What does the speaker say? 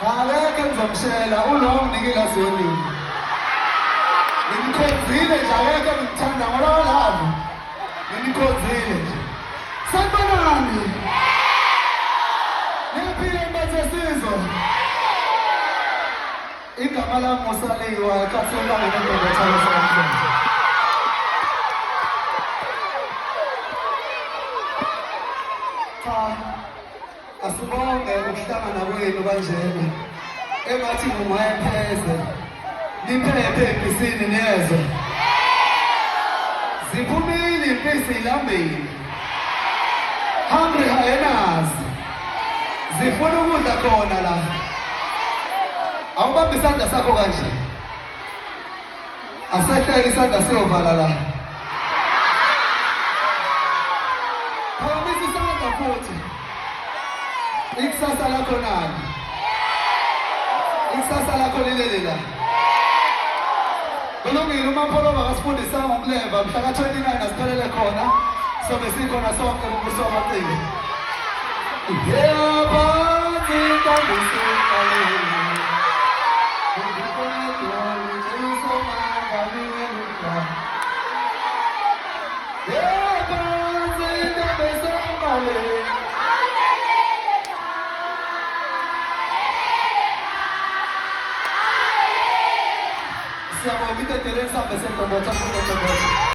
Ngeke ngizomshela ulo nginikila zoni. Ngimkhonzile nje akekho ngikuthanda ngoba lapho. Ngimkhonzile nje. Sanibonani. Niyaphila mbathesizo. Igama lami ngusaliwa eKhathola ngendoda ethanda sonke. Cha, asibonge ukuhlangana kwenu kanjena. Engathi ngumwayepheze. Niphephe ebhisini niyezwa. Ziphumile impisi ilambile. Hungry hyenas. Zifuna ukudla khona la. Awubambe isandla sakho kanje. Asehleke isandla siyovala la. Phakamisa isandla futhi. Ikusasa lakho nani? Ikusasa lakho lilele la. Kulungile uMapholo bakasifundisa ngomleva mhla ka-29 asiphelele khona. Sobe sikhona sonke kumbuso wamaciko. Yephansi intambisikale. Siamo vite Teresa, per sempre,